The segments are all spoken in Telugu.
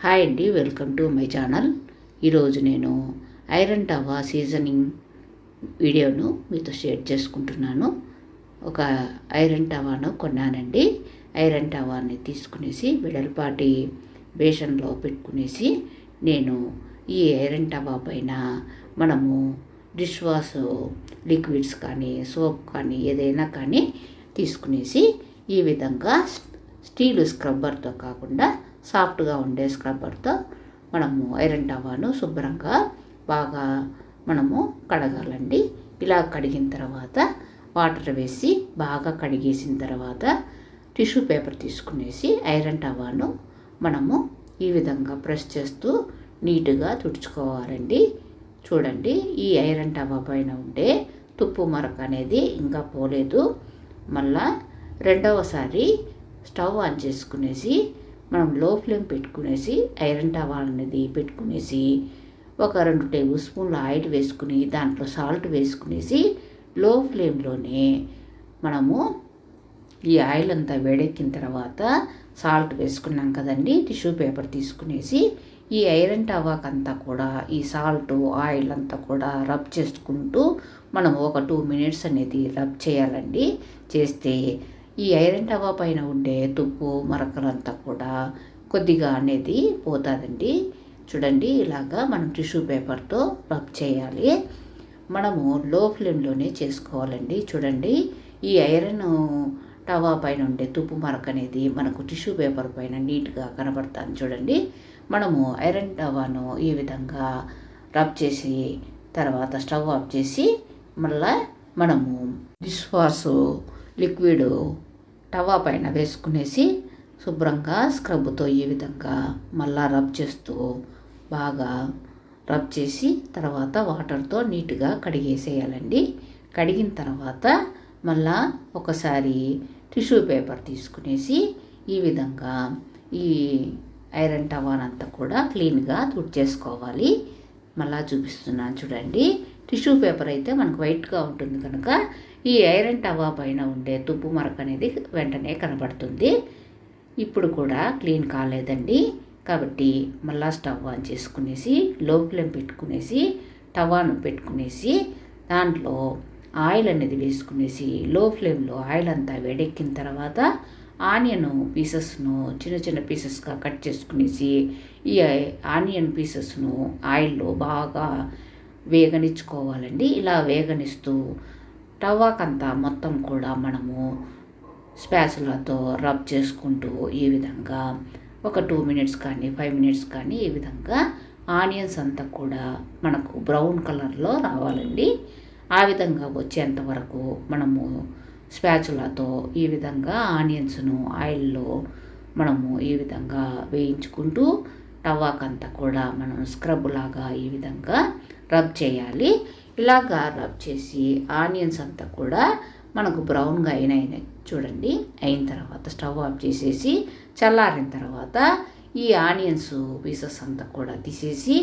హాయ్ అండి, వెల్కమ్ టు మై ఛానల్. ఈరోజు నేను ఐరన్ టవా సీజనింగ్ వీడియోను మీతో షేర్ చేసుకుంటున్నాను. ఒక ఐరన్ టవాను కొన్నానండి. ఐరన్ టవాని తీసుకునేసి వెడల్పాటి బేషన్లో పెట్టుకునేసి నేను ఈ ఐరన్ టవా పైన మనము డిష్ వాష్ లిక్విడ్స్ కానీ సోప్ కానీ ఏదైనా కానీ తీసుకునేసి ఈ విధంగా స్టీల్ స్క్రబ్బర్తో కాకుండా సాఫ్ట్గా ఉండే స్క్రబ్బర్తో మనము ఐరన్ టవాను శుభ్రంగా బాగా మనము కడగాలండి. ఇలా కడిగిన తర్వాత వాటర్ వేసి బాగా కడిగేసిన తర్వాత టిష్యూ పేపర్ తీసుకునేసి ఐరన్ టవాను మనము ఈ విధంగా ప్రెస్ చేస్తూ నీట్గా తుడుచుకోవాలండి. చూడండి, ఈ ఐరన్ టవా పైన ఉండే తుప్పు మరక అనేది ఇంకా పోలేదు. మళ్ళా రెండవసారి స్టవ్ ఆన్ చేసుకునేసి మనం లో ఫ్లేమ్ పెట్టుకునేసి ఐరన్ టవా అనేది పెట్టుకునేసి ఒక 2 టేబుల్ స్పూన్ల ఆయిల్ వేసుకుని దాంట్లో సాల్ట్ వేసుకునేసి లో ఫ్లేమ్లోనే మనము ఈ ఆయిల్ అంతా వేడెక్కిన తర్వాత సాల్ట్ వేసుకున్నాం కదండి, టిష్యూ పేపర్ తీసుకునేసి ఈ ఐరన్ టవాకంతా కూడా ఈ సాల్ట్ ఆయిల్ అంతా కూడా రబ్ చేసుకుంటూ మనం ఒక 2 మినిట్స్ అనేది రబ్ చేయాలండి. చేస్తే ఈ ఐరన్ టవా పైన ఉండే తుప్పు మరకలంతా కూడా కొద్దిగా అనేది పోతుందండి. చూడండి, ఇలాగా మనం టిష్యూ పేపర్తో రబ్ చేయాలి. మనము లో ఫ్లేమ్లోనే చేసుకోవాలండి. చూడండి, ఈ ఐరన్ టవా పైన ఉండే తుప్పు మరక అనేది మనకు టిష్యూ పేపర్ పైన నీట్గా కనబడుతుంది. చూడండి, మనము ఐరన్ టవాను ఈ విధంగా రబ్ చేసి తర్వాత స్టవ్ ఆఫ్ చేసి మళ్ళీ మనము డిష్ వాష్ లిక్విడ్ టవా పైన వేసుకునేసి శుభ్రంగా స్క్రబ్తో ఈ విధంగా మళ్ళా రబ్ చేస్తూ బాగా రబ్ చేసి తర్వాత వాటర్తో నీట్గా కడిగేసేయాలండి. కడిగిన తర్వాత మళ్ళా ఒకసారి టిష్యూ పేపర్ తీసుకునేసి ఈ విధంగా ఈ ఐరన్ టవానంతా కూడా క్లీన్గా తుడిచేసుకోవాలి. మళ్ళా చూపిస్తున్నాను చూడండి. టిష్యూ పేపర్ అయితే మనకు వైట్గా ఉంటుంది కనుక ఈ ఐరన్ టవా పైన ఉండే తుప్పు మరక అనేది వెంటనే కనబడుతుంది. ఇప్పుడు కూడా క్లీన్ కాలేదండి. కాబట్టి మళ్ళా స్టవ్ ఆన్ చేసుకునేసి లో ఫ్లేమ్ పెట్టుకునేసి టవాను పెట్టుకునేసి దాంట్లో ఆయిల్ అనేది వేసుకునేసి లో ఫ్లేమ్లో ఆయిల్ అంతా వేడెక్కిన తర్వాత ఆనియన్ పీసెస్ను చిన్న చిన్న పీసెస్గా కట్ చేసుకునేసి ఈ ఆనియన్ పీసెస్ను ఆయిల్లో బాగా వేగనిచ్చుకోవాలండి. ఇలా వేగనిస్తూ టవాకంతా మొత్తం కూడా మనము స్పాచులాతో రబ్ చేసుకుంటూ ఈ విధంగా ఒక 2 మినిట్స్ కానీ 5 మినిట్స్ కానీ ఈ విధంగా ఆనియన్స్ అంతా కూడా మనకు బ్రౌన్ కలర్లో రావాలండి. ఆ విధంగా వచ్చేంత వరకు మనము స్పాచులాతో ఈ విధంగా ఆనియన్స్ను ఆయిల్లో మనము ఈ విధంగా వేయించుకుంటూ టవాకంతా కూడా మనం స్క్రబ్ లాగా ఈ విధంగా రబ్ చేయాలి. ఇలాగా రబ్ చేసి ఆనియన్స్ అంతా కూడా మనకు బ్రౌన్గా అయినాయి చూడండి. అయిన తర్వాత స్టవ్ ఆఫ్ చేసేసి చల్లారిన తర్వాత ఈ ఆనియన్స్ పీసెస్ అంతా కూడా తీసేసి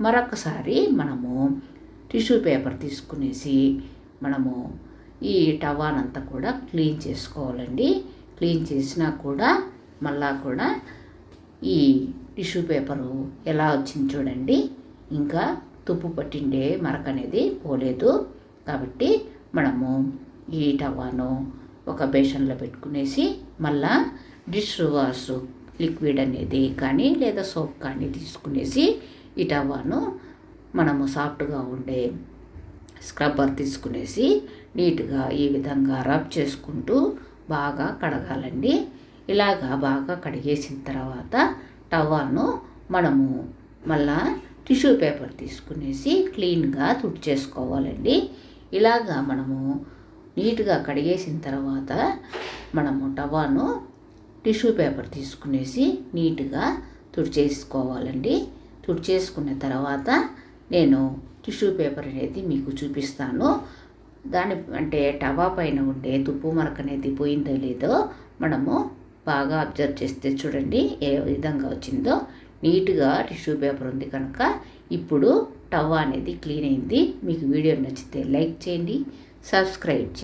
మరొకసారి మనము టిష్యూ పేపర్ తీసుకునేసి మనము ఈ టవానంతా కూడా క్లీన్ చేసుకోవాలండి. క్లీన్ చేసినా కూడా మళ్ళా కూడా ఈ టిష్యూ పేపరు ఎలా వచ్చింది చూడండి, ఇంకా తుప్పు పట్టిండే మరక అనేది పోలేదు. కాబట్టి మనము ఈ టవాను ఒక బేషన్లో పెట్టుకునేసి మళ్ళా డిష్ వాష్ లిక్విడ్ అనేది కానీ లేదా సోప్ కానీ తీసుకునేసి ఈ టవాను మనము సాఫ్ట్గా ఉండే స్క్రబ్బర్ తీసుకునేసి నీట్గా ఈ విధంగా రబ్ చేసుకుంటూ బాగా కడగాలండి. ఇలాగా బాగా కడిగేసిన తర్వాత టవాను మనము మళ్ళా టిష్యూ పేపర్ తీసుకునేసి క్లీన్గా తుడిచేసుకోవాలండి. ఇలాగా మనము నీట్గా కడిగేసిన తర్వాత మనము టవాను టిష్యూ పేపర్ తీసుకునేసి నీట్గా తుడిచేసుకోవాలండి. తుడిచేసుకున్న తర్వాత నేను టిష్యూ పేపర్ అనేది మీకు చూపిస్తాను. దాని అంటే టవా పైన ఉండే తుప్పు మరక అనేది పోయిందో లేదో మనము బాగా అబ్జర్వ్ చేస్తే చూడండి ఏ విధంగా వచ్చిందో. నీట్గా టిష్యూ పేపర్ ఉంది కనుక ఇప్పుడు టవా అనేది క్లీన్ అయింది. మీకు వీడియో నచ్చితే లైక్ చేయండి, సబ్స్క్రైబ్ చేయండి.